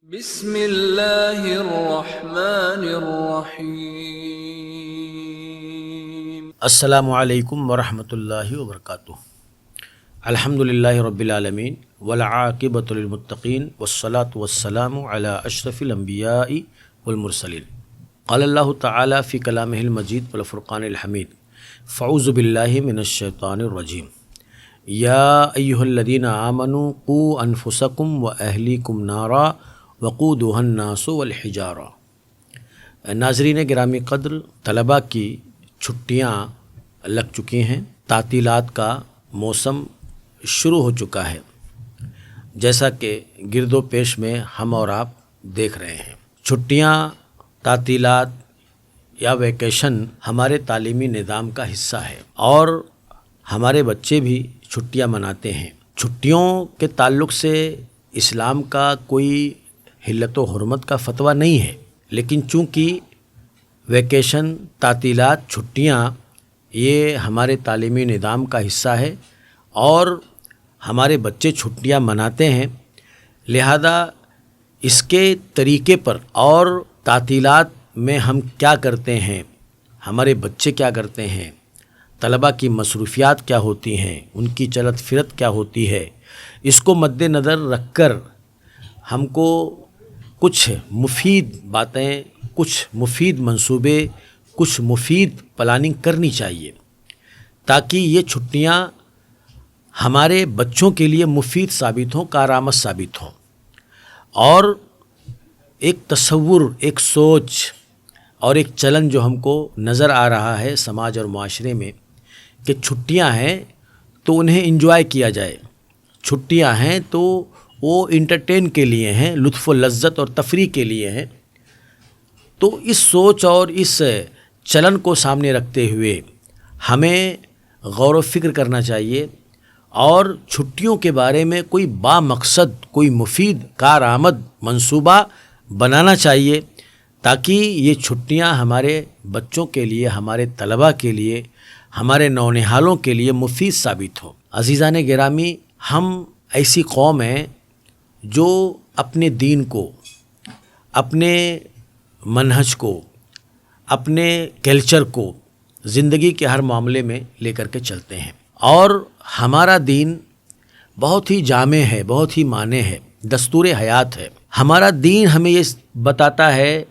بسم اللہ الرحمن الرحیم۔ السلام علیکم ورحمۃ اللہ وبرکاتہ۔ الحمدللہ رب العالمین والعاقبۃ للمتقین والصلاة والسلام علی اشرف الانبیاء والمرسلین۔ قال اللہ تعالی فی کلامہ المجید والفرقان الحمید، فاعوذ باللہ من الشیطان الرجیم۔ یا ایہا الذین آمنوا قوا انفسکم واہلیکم نارا وقودها الناس والحجارہ۔ ناظرین گرامی قدر، طلباء کی چھٹیاں لگ چکی ہیں، تعطیلات کا موسم شروع ہو چکا ہے، جیسا کہ گرد و پیش میں ہم اور آپ دیکھ رہے ہیں۔ چھٹیاں، تعطیلات یا ویکیشن ہمارے تعلیمی نظام کا حصہ ہے اور ہمارے بچے بھی چھٹیاں مناتے ہیں۔ چھٹیوں کے تعلق سے اسلام کا کوئی حلت و حرمت کا فتویٰ نہیں ہے، لیکن چونکہ ویکیشن، تعطیلات، چھٹیاں یہ ہمارے تعلیمی نظام کا حصہ ہے اور ہمارے بچے چھٹیاں مناتے ہیں، لہذا اس کے طریقے پر اور تعطیلات میں ہم کیا کرتے ہیں، ہمارے بچے کیا کرتے ہیں، طلباء کی مصروفیات کیا ہوتی ہیں، ان کی چلت پھرت کیا ہوتی ہے، اس کو مد نظر رکھ کر ہم کو کچھ مفید باتیں، کچھ مفید منصوبے، کچھ مفید پلاننگ کرنی چاہیے تاکہ یہ چھٹیاں ہمارے بچوں کے لیے مفید ثابت ہوں، کارآمد ثابت ہوں۔ اور ایک تصور، ایک سوچ اور ایک چلن جو ہم کو نظر آ رہا ہے سماج اور معاشرے میں کہ چھٹیاں ہیں تو انہیں انجوائے کیا جائے، چھٹیاں ہیں تو وہ انٹرٹین کے لیے ہیں، لطف و لذت اور تفریح کے لیے ہیں۔ تو اس سوچ اور اس چلن کو سامنے رکھتے ہوئے ہمیں غور و فکر کرنا چاہیے اور چھٹیوں کے بارے میں کوئی بامقصد، کوئی مفید کارآمد منصوبہ بنانا چاہیے تاکہ یہ چھٹیاں ہمارے بچوں کے لیے، ہمارے طلباء کے لیے، ہمارے نونہالوں کے لیے مفید ثابت ہو۔ عزیزان گرامی، ہم ایسی قوم ہیں جو اپنے دین کو، اپنے منہج کو، اپنے کلچر کو زندگی کے ہر معاملے میں لے کر کے چلتے ہیں، اور ہمارا دین بہت ہی جامع ہے، بہت ہی معنی ہے، دستور حیات ہے۔ ہمارا دین ہمیں یہ بتاتا ہے،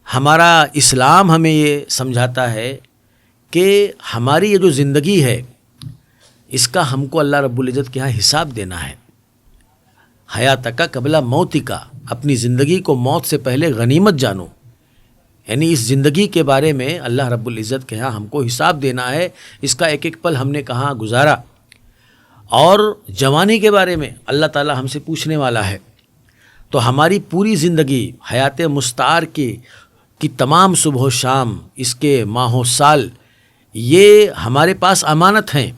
ہمارا اسلام ہمیں یہ سمجھاتا ہے کہ ہماری یہ جو زندگی ہے اس کا ہم کو اللہ رب العزت کے ہاں حساب دینا ہے۔ حیات کا قبل موت کا، اپنی زندگی کو موت سے پہلے غنیمت جانو، یعنی اس زندگی کے بارے میں اللہ رب العزت کے ہاں ہم کو حساب دینا ہے، اس کا ایک ایک پل ہم نے کہاں گزارا۔ اور جوانی کے بارے میں اللہ تعالی ہم سے پوچھنے والا ہے۔ تو ہماری پوری زندگی، حیات مستعار کی تمام صبح و شام، اس کے ماہ و سال، یہ ہمارے پاس امانت ہیں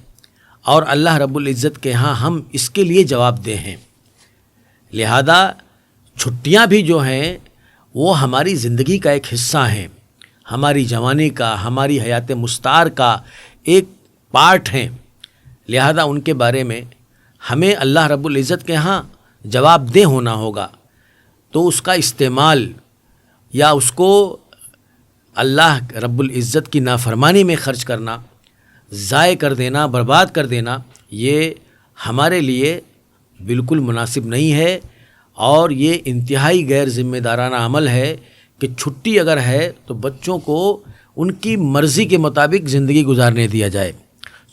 اور اللہ رب العزت کے ہاں ہم اس کے لیے جواب دہ ہیں۔ لہذا چھٹیاں بھی جو ہیں وہ ہماری زندگی کا ایک حصہ ہیں، ہماری جوانی کا، ہماری حیات مستعار کا ایک پارٹ ہیں، لہذا ان کے بارے میں ہمیں اللہ رب العزت کے ہاں جواب دہ ہونا ہوگا۔ تو اس کا استعمال یا اس کو اللہ رب العزت کی نافرمانی میں خرچ کرنا، ضائع کر دینا، برباد کر دینا، یہ ہمارے لیے بالکل مناسب نہیں ہے اور یہ انتہائی غیر ذمہ دارانہ عمل ہے کہ چھٹی اگر ہے تو بچوں کو ان کی مرضی کے مطابق زندگی گزارنے دیا جائے۔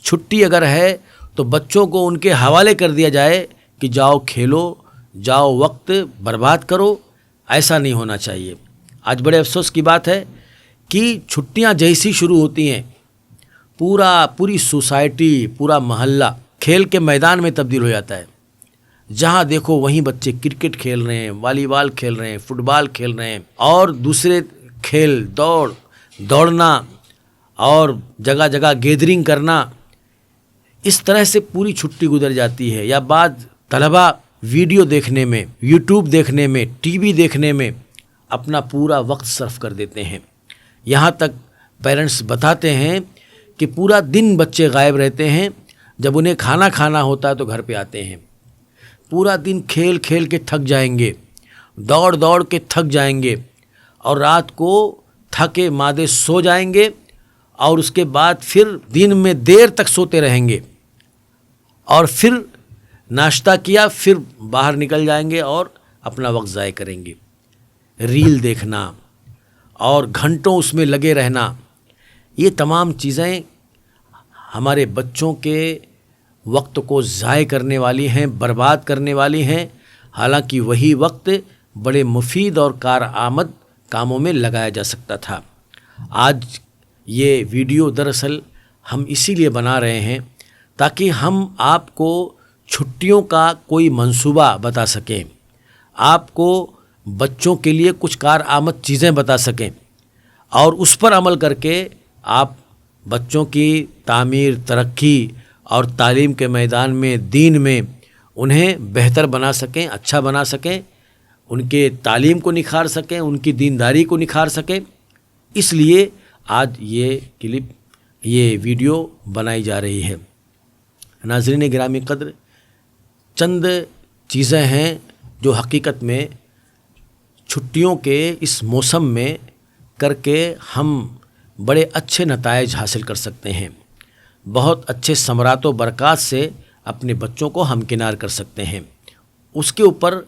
چھٹی اگر ہے تو بچوں کو ان کے حوالے کر دیا جائے کہ جاؤ کھیلو، جاؤ وقت برباد کرو، ایسا نہیں ہونا چاہیے۔ آج بڑے افسوس کی بات ہے کہ چھٹیاں جیسی شروع ہوتی ہیں پوری سوسائٹی، پورا محلہ کھیل کے میدان میں تبدیل ہو جاتا ہے۔ جہاں دیکھو وہیں بچے کرکٹ کھیل رہے ہیں، والی بال کھیل رہے ہیں، فٹ بال کھیل رہے ہیں اور دوسرے کھیل، دوڑنا اور جگہ جگہ گیدرنگ کرنا، اس طرح سے پوری چھٹی گزر جاتی ہے۔ یا بعض طلباء ویڈیو دیکھنے میں، یوٹیوب دیکھنے میں، ٹی وی دیکھنے میں اپنا پورا وقت صرف کر دیتے ہیں۔ یہاں تک پیرنٹس بتاتے ہیں کہ پورا دن بچے غائب رہتے ہیں، جب انہیں کھانا کھانا ہوتا ہے تو گھر پہ آتے ہیں، پورا دن کھیل کھیل کے تھک جائیں گے، دوڑ دوڑ کے تھک جائیں گے اور رات کو تھکے مادے سو جائیں گے اور اس کے بعد پھر دن میں دیر تک سوتے رہیں گے اور پھر ناشتہ کیا پھر باہر نکل جائیں گے اور اپنا وقت ضائع کریں گے. ریل دیکھنا اور گھنٹوں اس میں لگے رہنا، یہ تمام چیزیں ہمارے بچوں کے وقت کو ضائع کرنے والی ہیں، برباد کرنے والی ہیں، حالانکہ وہی وقت بڑے مفید اور کارآمد کاموں میں لگایا جا سکتا تھا. آج یہ ویڈیو دراصل ہم اسی لیے بنا رہے ہیں تاکہ ہم آپ کو چھٹیوں کا کوئی منصوبہ بتا سکیں، آپ کو بچوں کے لیے کچھ کارآمد چیزیں بتا سکیں اور اس پر عمل کر کے آپ بچوں کی تعمیر، ترقی اور تعلیم کے میدان میں، دین میں انہیں بہتر بنا سکیں، اچھا بنا سکیں، ان کے تعلیم کو نکھار سکیں، ان کی دینداری کو نکھار سکیں. اس لیے آج یہ کلپ، یہ ویڈیو بنائی جا رہی ہے. ناظرین گرامی قدر، چند چیزیں ہیں جو حقیقت میں چھٹیوں کے اس موسم میں کر کے ہم بڑے اچھے نتائج حاصل کر سکتے ہیں، بہت اچھے ثمرات و برکات سے اپنے بچوں کو ہمکنار کر سکتے ہیں. اس کے اوپر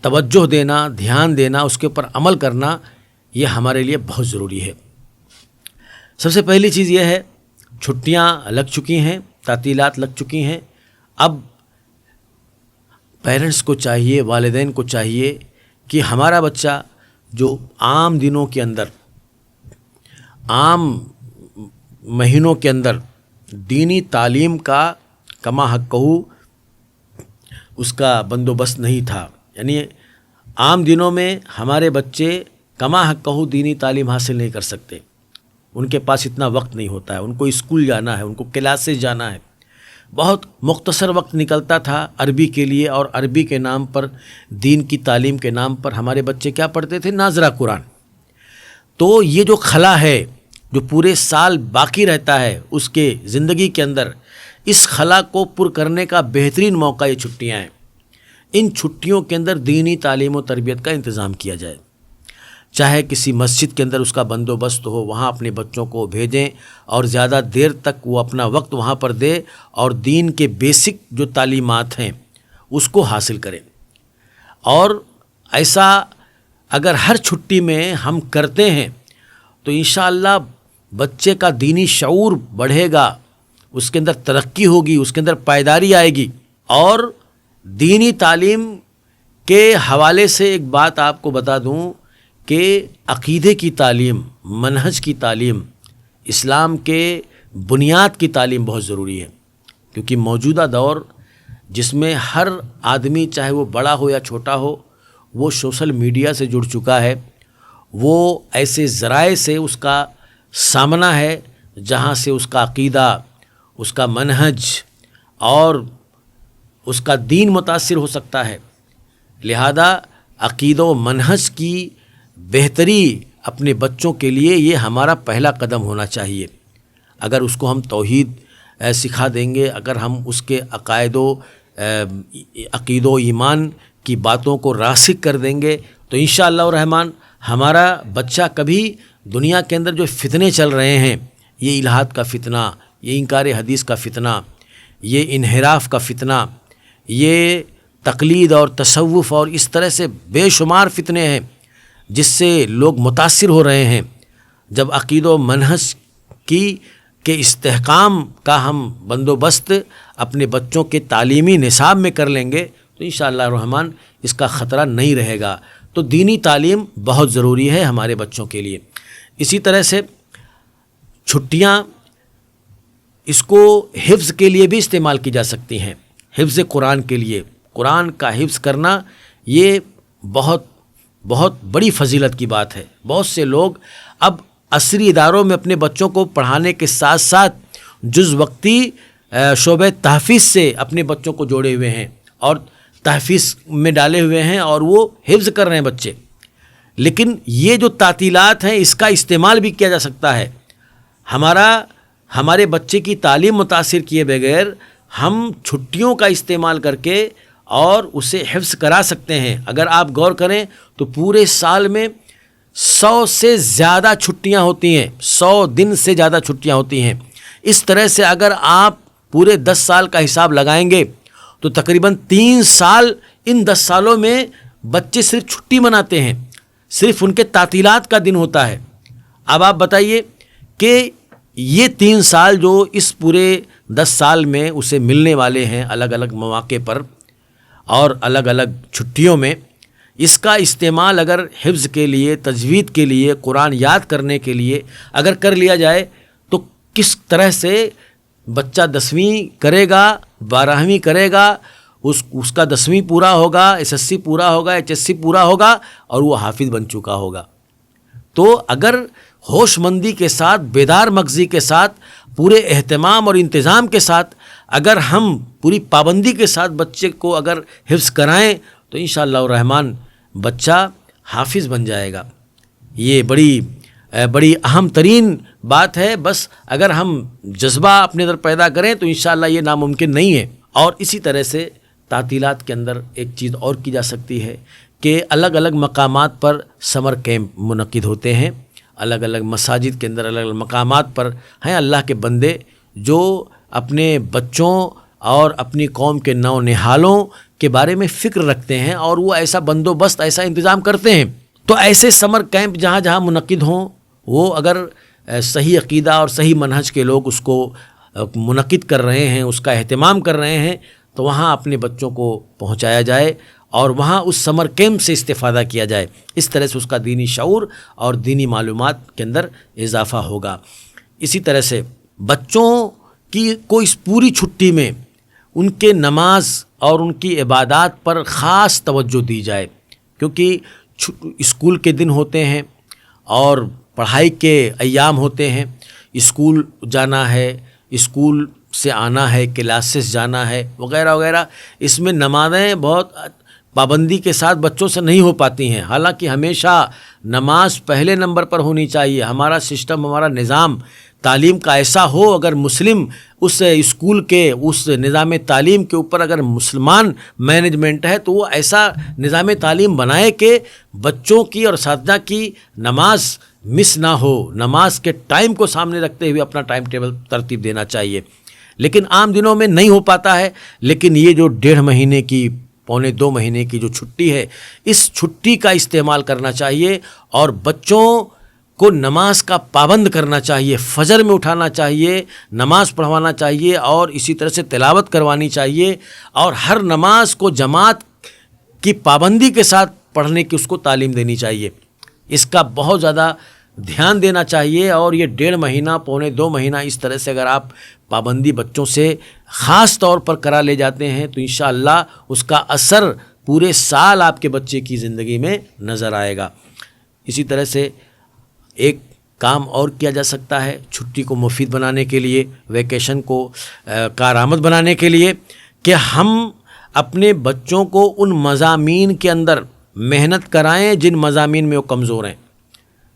توجہ دینا، دھیان دینا، اس کے اوپر عمل کرنا، یہ ہمارے لیے بہت ضروری ہے. سب سے پہلی چیز یہ ہے، چھٹیاں لگ چکی ہیں، تعطیلات لگ چکی ہیں. اب پیرنٹس کو چاہیے، والدین کو چاہیے کہ ہمارا بچہ جو عام دنوں کے اندر، عام مہینوں کے اندر دینی تعلیم کا کما حق کہو اس کا بندوبست نہیں تھا، یعنی عام دنوں میں ہمارے بچے کما حق کہو دینی تعلیم حاصل نہیں کر سکتے، ان کے پاس اتنا وقت نہیں ہوتا ہے، ان کو اسکول جانا ہے، ان کو کلاسز جانا ہے. بہت مختصر وقت نکلتا تھا عربی کے لیے، اور عربی کے نام پر، دین کی تعلیم کے نام پر ہمارے بچے کیا پڑھتے تھے؟ ناظرہ قرآن. تو یہ جو خلا ہے جو پورے سال باقی رہتا ہے اس کے زندگی کے اندر، اس خلا کو پر کرنے کا بہترین موقع یہ چھٹیاں ہیں. ان چھٹیوں کے اندر دینی تعلیم و تربیت کا انتظام کیا جائے، چاہے کسی مسجد کے اندر اس کا بندوبست ہو، وہاں اپنے بچوں کو بھیجیں اور زیادہ دیر تک وہ اپنا وقت وہاں پر دے اور دین کے بیسک جو تعلیمات ہیں اس کو حاصل کریں. اور ایسا اگر ہر چھٹی میں ہم کرتے ہیں تو انشاءاللہ بچے کا دینی شعور بڑھے گا، اس کے اندر ترقی ہوگی، اس کے اندر پائیداری آئے گی. اور دینی تعلیم کے حوالے سے ایک بات آپ کو بتا دوں کہ عقیدے کی تعلیم، منہج کی تعلیم، اسلام کے بنیاد کی تعلیم بہت ضروری ہے. کیونکہ موجودہ دور جس میں ہر آدمی، چاہے وہ بڑا ہو یا چھوٹا ہو، وہ سوشل میڈیا سے جڑ چکا ہے، وہ ایسے ذرائع سے اس کا سامنا ہے جہاں سے اس کا عقیدہ، اس کا منہج اور اس کا دین متاثر ہو سکتا ہے. لہذا عقیدہ و منہج کی بہتری اپنے بچوں کے لیے یہ ہمارا پہلا قدم ہونا چاہیے. اگر اس کو ہم توحید سکھا دیں گے، اگر ہم اس کے عقید و ایمان کی باتوں کو راسخ کر دیں گے تو انشاءاللہ الرحمن ہمارا بچہ کبھی دنیا کے اندر جو فتنے چل رہے ہیں، یہ الحاد کا فتنہ، یہ انکار حدیث کا فتنہ، یہ انحراف کا فتنہ، یہ تقلید اور تصوف اور اس طرح سے بے شمار فتنے ہیں جس سے لوگ متاثر ہو رہے ہیں. جب عقید و منہج کے استحکام کا ہم بندوبست اپنے بچوں کے تعلیمی نصاب میں کر لیں گے تو انشاءاللہ الرحمن اس کا خطرہ نہیں رہے گا. تو دینی تعلیم بہت ضروری ہے ہمارے بچوں کے لیے. اسی طرح سے چھٹیاں اس کو حفظ کے لیے بھی استعمال کی جا سکتی ہیں. حفظ قرآن کے لیے، قرآن کا حفظ کرنا یہ بہت بہت بڑی فضیلت کی بات ہے. بہت سے لوگ اب عصری اداروں میں اپنے بچوں کو پڑھانے کے ساتھ ساتھ جز وقتی شعبہ تحفیظ سے اپنے بچوں کو جوڑے ہوئے ہیں اور تحفیظ میں ڈالے ہوئے ہیں اور وہ حفظ کر رہے ہیں بچے. لیکن یہ جو تعطیلات ہیں اس کا استعمال بھی کیا جا سکتا ہے. ہمارے بچے کی تعلیم متاثر کیے بغیر ہم چھٹیوں کا استعمال کر کے اور اسے حفظ کرا سکتے ہیں. اگر آپ غور کریں تو پورے سال میں 100 سے زیادہ چھٹیاں ہوتی ہیں, 100 دن سے زیادہ چھٹیاں ہوتی ہیں. اس طرح سے اگر آپ پورے 10 سال کا حساب لگائیں گے تو تقریباً 3 سال, ان 10 سالوں میں بچے صرف چھٹی مناتے ہیں, صرف ان کے تعطیلات کا دن ہوتا ہے. اب آپ بتائیے کہ یہ 3 سال جو اس پورے 10 سال میں اسے ملنے والے ہیں الگ الگ مواقع پر اور الگ الگ چھٹیوں میں, اس کا استعمال اگر حفظ کے لیے, تجوید کے لیے, قرآن یاد کرنے کے لیے اگر کر لیا جائے تو کس طرح سے بچہ 10ویں کرے گا, 12ویں کرے گا, اس کا 10ویں پورا ہوگا, SSC پورا ہوگا, HSC پورا ہوگا اور وہ حافظ بن چکا ہوگا. تو اگر ہوش مندی کے ساتھ, بیدار مغزی کے ساتھ, پورے اہتمام اور انتظام کے ساتھ اگر ہم پوری پابندی کے ساتھ بچے کو اگر حفظ کرائیں تو انشاءاللہ الرحمن بچہ حافظ بن جائے گا. یہ بڑی اہم ترین بات ہے. بس اگر ہم جذبہ اپنے اندر پیدا کریں تو انشاءاللہ یہ ناممکن نہیں ہے. اور اسی طرح سے تعطیلات کے اندر ایک چیز اور کی جا سکتی ہے کہ الگ الگ مقامات پر سمر کیمپ منعقد ہوتے ہیں. الگ الگ مساجد کے اندر الگ الگ مقامات پر ہیں اللہ کے بندے جو اپنے بچوں اور اپنی قوم کے نونہالوں کے بارے میں فکر رکھتے ہیں اور وہ ایسا بندوبست, ایسا انتظام کرتے ہیں. تو ایسے سمر کیمپ جہاں جہاں منعقد ہوں, وہ اگر صحیح عقیدہ اور صحیح منہج کے لوگ اس کو منعقد کر رہے ہیں, اس کا اہتمام کر رہے ہیں, تو وہاں اپنے بچوں کو پہنچایا جائے اور وہاں اس سمر کیمپ سے استفادہ کیا جائے. اس طرح سے اس کا دینی شعور اور دینی معلومات کے اندر اضافہ ہوگا. اسی طرح سے بچوں کی کو اس پوری چھٹی میں ان کے نماز اور ان کی عبادات پر خاص توجہ دی جائے, کیونکہ اسکول کے دن ہوتے ہیں اور پڑھائی کے ایام ہوتے ہیں. اسکول جانا ہے, اسکول سے آنا ہے, کلاسز جانا ہے وغیرہ وغیرہ. اس میں نمازیں بہت پابندی کے ساتھ بچوں سے نہیں ہو پاتی ہیں. حالانکہ ہمیشہ نماز پہلے نمبر پر ہونی چاہیے. ہمارا سسٹم, ہمارا نظام تعلیم کا ایسا ہو, اگر مسلم اس اسکول کے اس نظام تعلیم کے اوپر اگر مسلمان مینجمنٹ ہے تو وہ ایسا نظام تعلیم بنائے کہ بچوں کی اور اساتذہ کی نماز مس نہ ہو. نماز کے ٹائم کو سامنے رکھتے ہوئے اپنا ٹائم ٹیبل ترتیب دینا چاہیے. لیکن عام دنوں میں نہیں ہو پاتا ہے. لیکن یہ جو 1.5 مہینے کی, 1.25 مہینے کی جو چھٹی ہے, اس چھٹی کا استعمال کرنا چاہیے اور بچوں کو نماز کا پابند کرنا چاہیے. فجر میں اٹھانا چاہیے, نماز پڑھوانا چاہیے اور اسی طرح سے تلاوت کروانی چاہیے اور ہر نماز کو جماعت کی پابندی کے ساتھ پڑھنے کی اس کو تعلیم دینی چاہیے. اس کا بہت زیادہ دھیان دینا چاہیے. اور یہ 1.5 مہینہ, 1.25 مہینہ اس طرح سے اگر آپ پابندی بچوں سے خاص طور پر کرا لے جاتے ہیں تو انشاءاللہ اس کا اثر پورے سال آپ کے بچے کی زندگی میں نظر آئے گا. اسی طرح سے ایک کام اور کیا جا سکتا ہے چھٹی کو مفید بنانے کے لیے, ویکیشن کو کارآمد بنانے کے لیے, کہ ہم اپنے بچوں کو ان مضامین کے اندر محنت کرائیں جن مضامین میں وہ کمزور ہیں.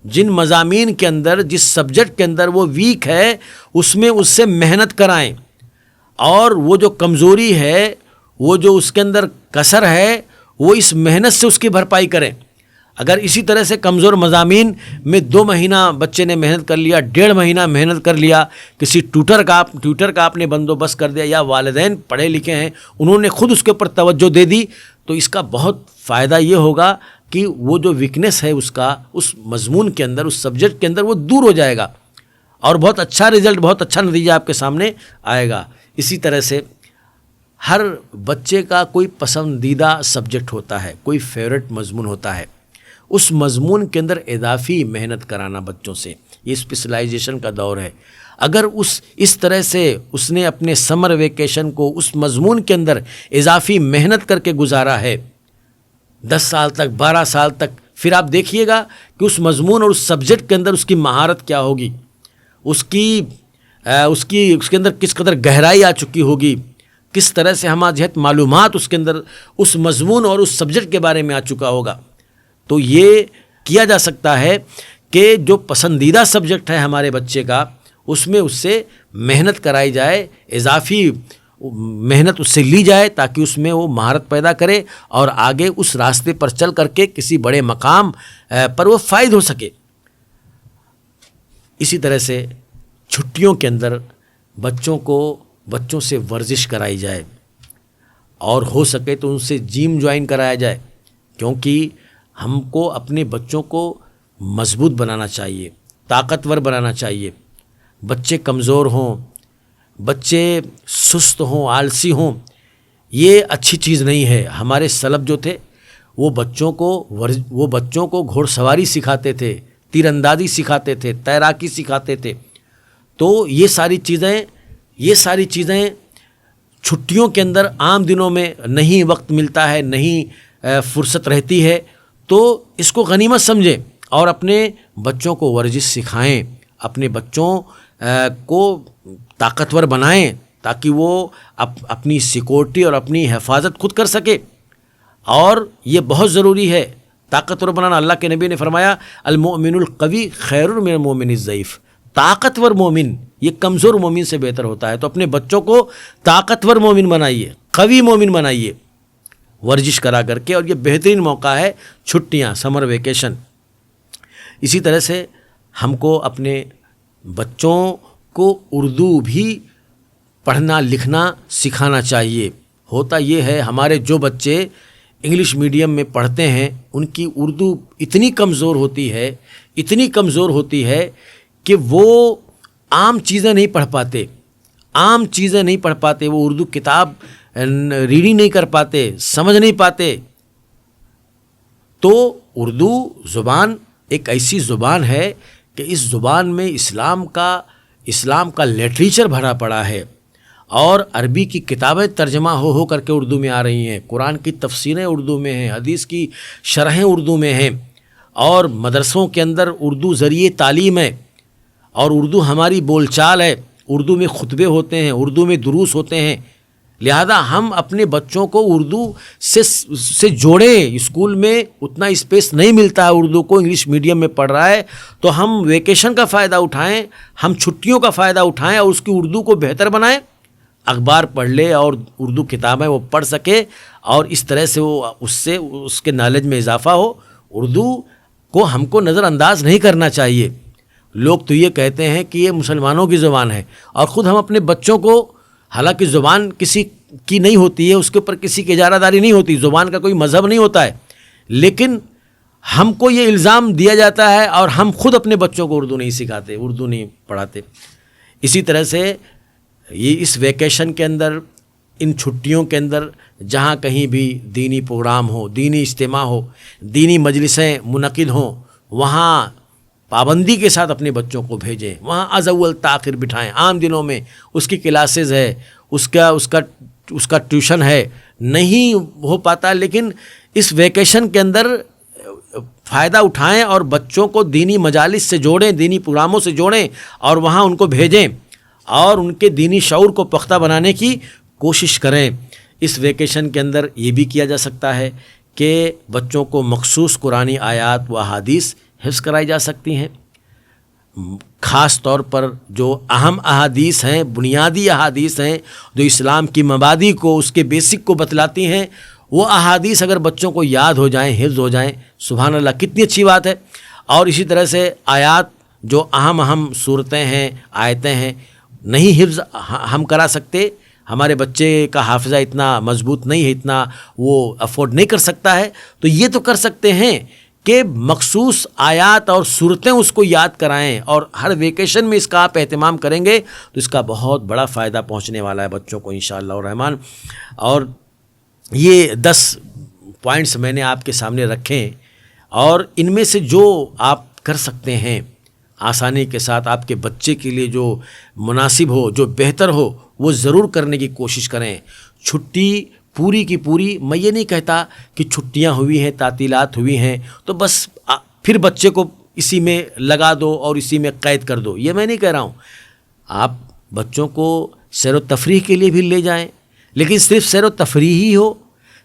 جن مضامین کے اندر, جس سبجیکٹ کے اندر وہ ویک ہے, اس میں اس سے محنت کرائیں اور وہ جو کمزوری ہے, وہ جو اس کے اندر کسر ہے, وہ اس محنت سے اس کی بھرپائی کریں. اگر اسی طرح سے کمزور مضامین میں 2 مہینہ بچے نے محنت کر لیا, 1.5 مہینہ محنت کر لیا, کسی ٹیوٹر کا آپ نے بندوبست کر دیا, یا والدین پڑھے لکھے ہیں انہوں نے خود اس کے اوپر توجہ دے دی, تو اس کا بہت فائدہ یہ ہوگا کہ وہ جو ویکنس ہے اس کا, اس مضمون کے اندر, اس سبجیکٹ کے اندر, وہ دور ہو جائے گا اور بہت اچھا رزلٹ, بہت اچھا نتیجہ آپ کے سامنے آئے گا. اسی طرح سے ہر بچے کا کوئی پسندیدہ سبجیکٹ ہوتا ہے, کوئی فیورٹ مضمون ہوتا ہے. اس مضمون کے اندر اضافی محنت کرانا بچوں سے, یہ اسپیشلائزیشن کا دور ہے. اگر اس طرح سے اس نے اپنے سمر ویکیشن کو اس مضمون کے اندر اضافی محنت کر کے گزارا ہے 10 سال تک, 12 سال تک, پھر آپ دیکھیے گا کہ اس مضمون اور اس سبجیکٹ کے اندر اس کی مہارت کیا ہوگی, اس کے اندر کس قدر گہرائی آ چکی ہوگی, کس طرح سے ہمہ جہت معلومات اس کے اندر اس مضمون اور اس سبجیکٹ کے بارے میں آ چکا ہوگا. تو یہ کیا جا سکتا ہے کہ جو پسندیدہ سبجیکٹ ہے ہمارے بچے کا, اس میں اس سے محنت کرائی جائے, اضافی محنت اس سے لی جائے تاکہ اس میں وہ مہارت پیدا کرے اور آگے اس راستے پر چل کر کے کسی بڑے مقام پر وہ فائد ہو سکے۔ اسی طرح سے چھٹیوں کے اندر بچوں سے ورزش کرائی جائے اور ہو سکے تو ان سے جم جوائن کرایا جائے، کیونکہ ہم کو اپنے بچوں کو مضبوط بنانا چاہیے، طاقتور بنانا چاہیے۔ بچے کمزور ہوں، بچے سست ہوں، آلسی ہوں، یہ اچھی چیز نہیں ہے۔ ہمارے سلف جو تھے وہ بچوں کو گھوڑ سواری سکھاتے تھے، تیر اندازی سکھاتے تھے، تیراکی سکھاتے تھے۔ تو یہ ساری چیزیں چھٹیوں کے اندر عام دنوں میں نہیں وقت ملتا ہے، نہیں فرصت رہتی ہے، تو اس کو غنیمت سمجھیں اور اپنے بچوں کو ورزش سکھائیں، اپنے بچوں کو طاقتور بنائیں تاکہ وہ اپنی سیکورٹی اور اپنی حفاظت خود کر سکے۔ اور یہ بہت ضروری ہے طاقتور بنانا۔ اللہ کے نبی نے فرمایا المؤمن القوی خیر من المؤمن الضعیف، طاقتور مومن یہ کمزور مومن سے بہتر ہوتا ہے۔ تو اپنے بچوں کو طاقتور مومن بنائیے، قوی مومن بنائیے ورزش کرا کر کے، اور یہ بہترین موقع ہے چھٹیاں، سمر ویکیشن۔ اسی طرح سے ہم کو اپنے بچوں کو اردو بھی پڑھنا لکھنا سکھانا چاہیے۔ ہوتا یہ ہے ہمارے جو بچے انگلش میڈیم میں پڑھتے ہیں ان کی اردو اتنی کمزور ہوتی ہے کہ وہ عام چیزیں نہیں پڑھ پاتے، وہ اردو کتاب ریڈنگ نہیں کر پاتے، سمجھ نہیں پاتے۔ تو اردو زبان ایک ایسی زبان ہے کہ اس زبان میں اسلام کا لٹریچر بھرا پڑا ہے، اور عربی کی کتابیں ترجمہ ہو کر کے اردو میں آ رہی ہیں، قرآن کی تفسیریں اردو میں ہیں، حدیث کی شرحیں اردو میں ہیں، اور مدرسوں کے اندر اردو ذریعے تعلیم ہے، اور اردو ہماری بول چال ہے، اردو میں خطبے ہوتے ہیں، اردو میں دروس ہوتے ہیں۔ لہذا ہم اپنے بچوں کو اردو سے جوڑیں۔ اسکول میں اتنا اسپیس نہیں ملتا ہے اردو کو، انگلش میڈیم میں پڑھ رہا ہے، تو ہم ویکیشن کا فائدہ اٹھائیں، ہم چھٹیوں کا فائدہ اٹھائیں اور اس کی اردو کو بہتر بنائیں۔ اخبار پڑھ لے اور اردو کتابیں وہ پڑھ سکے، اور اس طرح سے اس کے نالج میں اضافہ ہو۔ اردو کو ہم کو نظر انداز نہیں کرنا چاہیے۔ لوگ تو یہ کہتے ہیں کہ یہ مسلمانوں کی زبان ہے، اور خود ہم اپنے بچوں کو، حالانکہ زبان کسی کی نہیں ہوتی ہے، اس کے اوپر کسی کی اجارہ داری نہیں ہوتی، زبان کا کوئی مذہب نہیں ہوتا ہے، لیکن ہم کو یہ الزام دیا جاتا ہے اور ہم خود اپنے بچوں کو اردو نہیں سکھاتے، اردو نہیں پڑھاتے۔ اسی طرح سے یہ اس ویکیشن کے اندر، ان چھٹیوں کے اندر جہاں کہیں بھی دینی پروگرام ہو، دینی اجتماع ہو، دینی مجلسیں منعقد ہوں، وہاں پابندی کے ساتھ اپنے بچوں کو بھیجیں، وہاں از اول تاخیر بٹھائیں۔ عام دنوں میں اس کی کلاسز ہے، اس کا ٹیوشن ہے، نہیں ہو پاتا، لیکن اس ویکیشن کے اندر فائدہ اٹھائیں اور بچوں کو دینی مجالس سے جوڑیں، دینی پروگراموں سے جوڑیں، اور وہاں ان کو بھیجیں اور ان کے دینی شعور کو پختہ بنانے کی کوشش کریں۔ اس ویکیشن کے اندر یہ بھی کیا جا سکتا ہے کہ بچوں کو مخصوص قرآنی آیات و احادیث حفظ کرائی جا سکتی ہیں۔ خاص طور پر جو اہم احادیث ہیں، بنیادی احادیث ہیں، جو اسلام کی مبادی کو، اس کے بیسک کو بتلاتی ہیں، وہ احادیث اگر بچوں کو یاد ہو جائیں، حفظ ہو جائیں، سبحان اللہ کتنی اچھی بات ہے۔ اور اسی طرح سے آیات، جو اہم صورتیں ہیں، آیتیں ہیں، نہیں حفظ ہم کرا سکتے، ہمارے بچے کا حافظہ اتنا مضبوط نہیں ہے، اتنا وہ افورڈ نہیں کر سکتا ہے، تو یہ تو کر سکتے ہیں کہ مخصوص آیات اور صورتیں اس کو یاد کرائیں، اور ہر ویکیشن میں اس کا آپ اہتمام کریں گے تو اس کا بہت بڑا فائدہ پہنچنے والا ہے بچوں کو انشاءاللہ الرحمن۔ اور یہ 10 پوائنٹس میں نے آپ کے سامنے رکھے، اور ان میں سے جو آپ کر سکتے ہیں آسانی کے ساتھ، آپ کے بچے کے لیے جو مناسب ہو، جو بہتر ہو، وہ ضرور کرنے کی کوشش کریں۔ چھٹی پوری کی پوری، میں یہ نہیں کہتا کہ چھٹیاں ہوئی ہیں، تعطیلات ہوئی ہیں تو بس پھر بچے کو اسی میں لگا دو اور اسی میں قید کر دو، یہ میں نہیں کہہ رہا ہوں۔ آپ بچوں کو سیر و تفریح کے لیے بھی لے جائیں، لیکن صرف سیر و تفریح ہی ہو،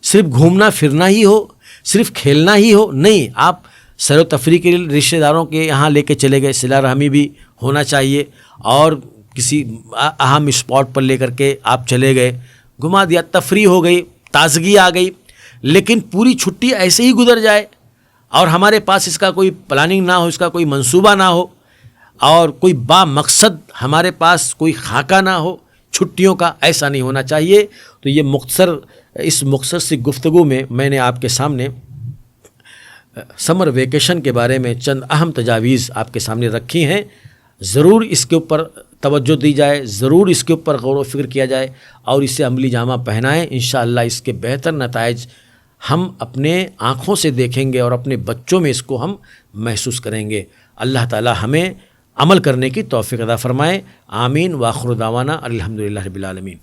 صرف گھومنا پھرنا ہی ہو، صرف کھیلنا ہی ہو، نہیں، آپ سیر و تفریح کے لیے رشتہ داروں کے یہاں لے کے چلے گئے، صلہ رحمی بھی ہونا چاہیے، اور کسی اہم اسپاٹ پر لے کر کے آپ چلے گئے، گھما دیا، تفریح ہو گئی، تازگی آ گئی، لیکن پوری چھٹی ایسے ہی گزر جائے اور ہمارے پاس اس کا کوئی پلاننگ نہ ہو، اس کا کوئی منصوبہ نہ ہو، اور کوئی با مقصد ہمارے پاس کوئی خاکہ نہ ہو چھٹیوں کا، ایسا نہیں ہونا چاہیے۔ تو یہ اس مختصر سی گفتگو میں نے آپ کے سامنے سمر ویکیشن کے بارے میں چند اہم تجاویز آپ کے سامنے رکھی ہیں۔ ضرور اس کے اوپر توجہ دی جائے، ضرور اس کے اوپر غور و فکر کیا جائے اور اسے عملی جامہ پہنائیں۔ انشاءاللہ اس کے بہتر نتائج ہم اپنے آنکھوں سے دیکھیں گے اور اپنے بچوں میں اس کو ہم محسوس کریں گے۔ اللہ تعالی ہمیں عمل کرنے کی توفیق عطا فرمائے۔ آمین۔ وآخر دعوانا الحمدللہ رب العالمین۔